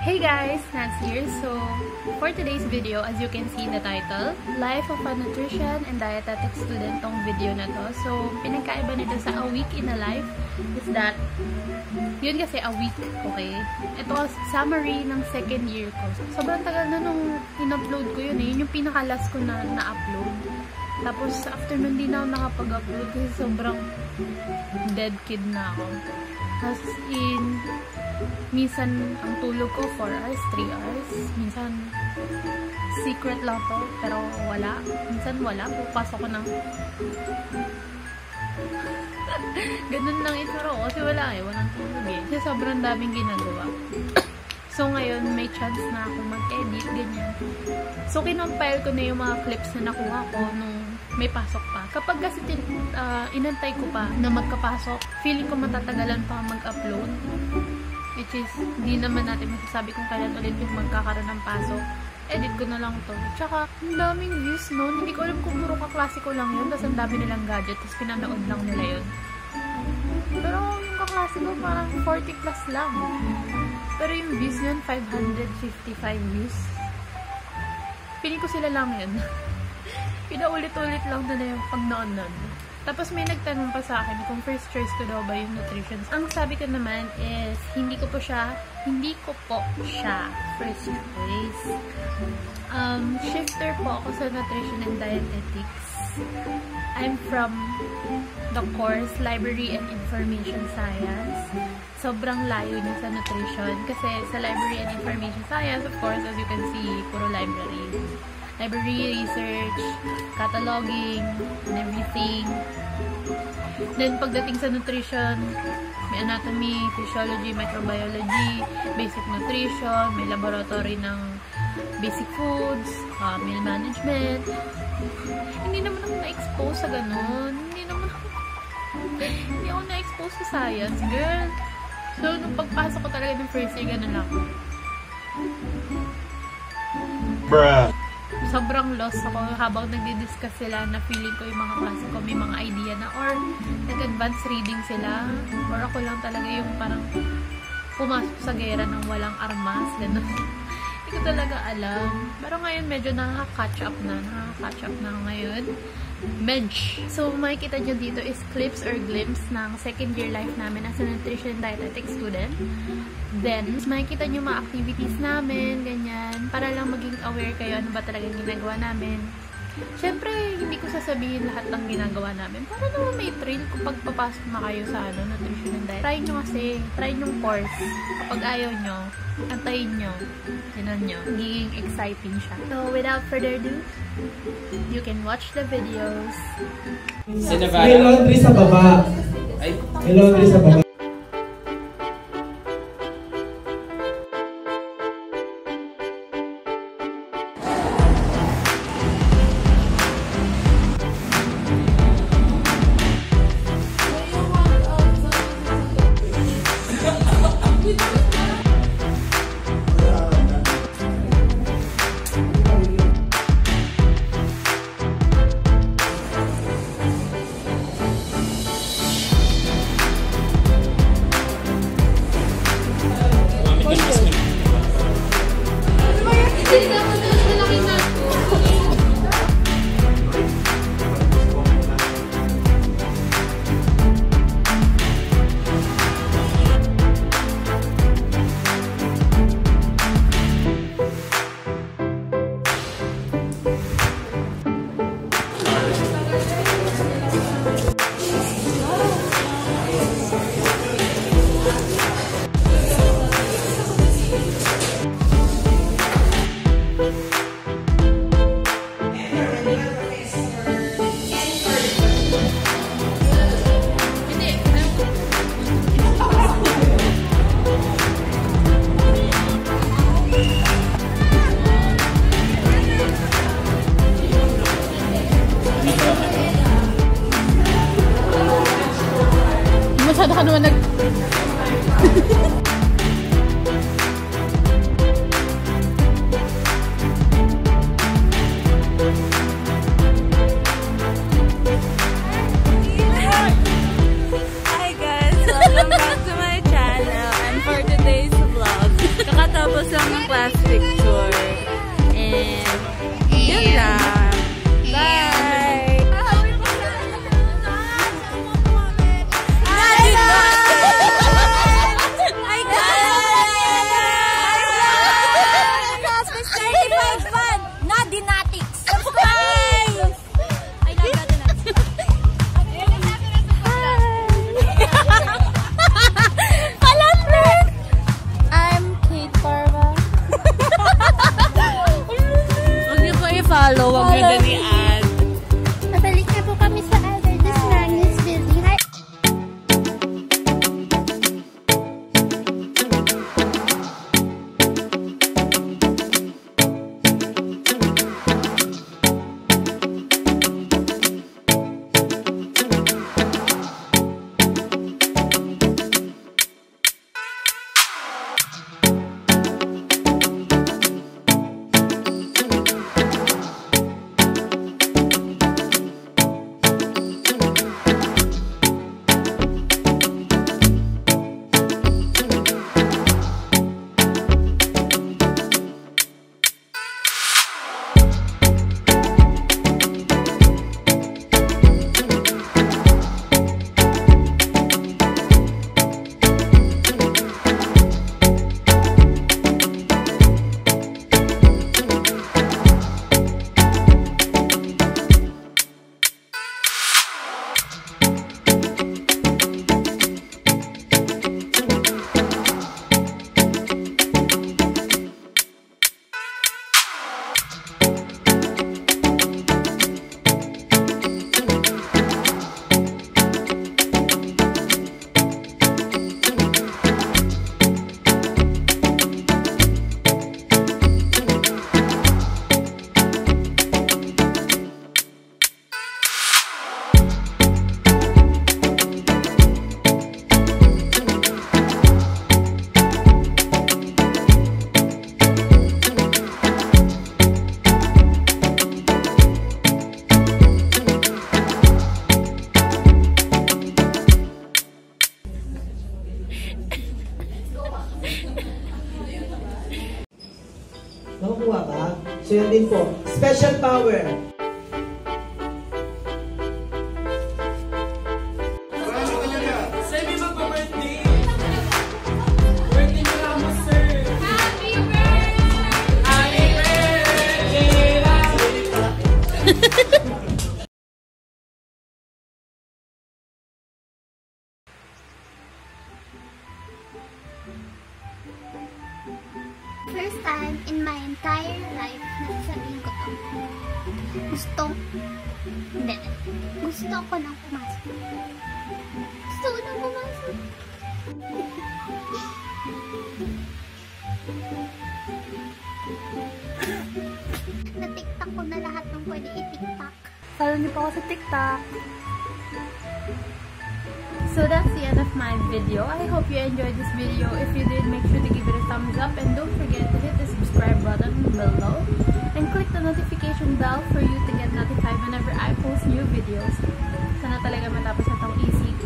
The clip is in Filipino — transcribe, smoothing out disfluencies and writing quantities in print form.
Hey guys, Nats here. So, for today's video, as you can see in the title, Life of a Nutrition and Dietetics Student tong video na to. So, pinagkaiba nito sa A Week in a Life is that, yun kasi a week, okay? Ito, summary ng second year ko. Sobrang tagal na nung in-upload ko yun eh. Yun yung pinaka-last ko na na-upload. Tapos, after nun, di na ako nakapag-upload kasi sobrang dead kid na ako. As in, minsan ang tulog ko 4 hours, 3 hours. Minsan, secret lang to, pero wala. Minsan wala. Pupasok ko ng ganun lang itsura ko kasi wala eh. Walang tulog eh. Kasi sobrang daming ginagawa. So, ngayon, may chance na ako mag-edit, ganyan. So, kinompile ko na yung mga clips na nakuha ko nung may pasok pa. Kapag kasi inantay ko pa na magkapasok, feeling ko matatagalan pa mag-upload. Which is, hindi naman natin masasabi kung kailan ulit yung magkakaroon ng pasok. Edit ko na lang to. Tsaka, ang daming views nun. Hindi ko alam kung puro kaklase ko lang yun. Tapos ang dami nilang gadget. Tapos pinanood lang nila yun. Pero yung kaklase ko parang 40 plus lang. Pero yung views yun, 555 views. Piling ko sila lang yun. Pinaulit-ulit lang na yung pag-noon nun. Tapos may nagtanong pa sa akin kung first choice ko daw ba yung nutrition. Ang sabi ko naman is, hindi ko po siya first choice. Shifter po ako sa nutrition and dietetics. I'm from the course Library and Information Science. Sobrang layo niya sa nutrition. Kasi sa Library and Information Science, of course, as you can see, puro library. Library, research, cataloging, and everything. Then, pagdating sa nutrition, may anatomy, physiology, microbiology, basic nutrition, may laboratory ng basic foods, meal management. Hindi naman ako na-expose sa ganun. Hindi ako na-expose sa science, girl. So, nung pagpasok ko talaga ng first year, ganun lang. Bruh. Sobrang lost ako habang nagdi-discuss sila na feeling ko yung mga klase ko may mga idea na or nag-advance reading sila or ako lang talaga yung parang pumasok sa gera ng walang armas, gano'n. Hindi ko talaga alam. Pero ngayon medyo nakaka-catch up na ako ngayon. Bench. So, makikita nyo dito is clips or glimpse ng second year life namin as a nutrition and dietetics student. Then, makikita nyo mga activities namin, ganyan, para lang maging aware kayo ano ba talaga ginagawa namin. Siyempre, hindi ko sasabihin lahat ng ginagawa namin. Para naman may thrill kung pagpapasok na kayo sa nutrition and diet. Try nyo kasi, try nyo course. Kapag ayaw nyo, antayin nyo. Tinan nyo. Magiging exciting siya. So, without further ado, you can watch the videos. May laundry sa baba. May laundry sa baba. Masyado ka naman Welcome back to my channel, and for today's vlog, kakatapos lang So yan din po. Special power. Sir, may magpa-birthday! Birthday mo lang mo, sir! Happy birthday! Happy birthday! First time in my entire life na sasabihin ko to. Gusto ko nang pumasok. Gusto ko nang pumasok. Na-tiktok ko na lahat ng pwede i-tiktok. Follow niyo po ako sa TikTok. So that's the end of my video. I hope you enjoyed this video. If you did, make sure to give it a thumbs up and don't forget to hit the subscribe button below and click the notification bell for you to get notified whenever I post new videos. Sana talaga matapos na itong ECQ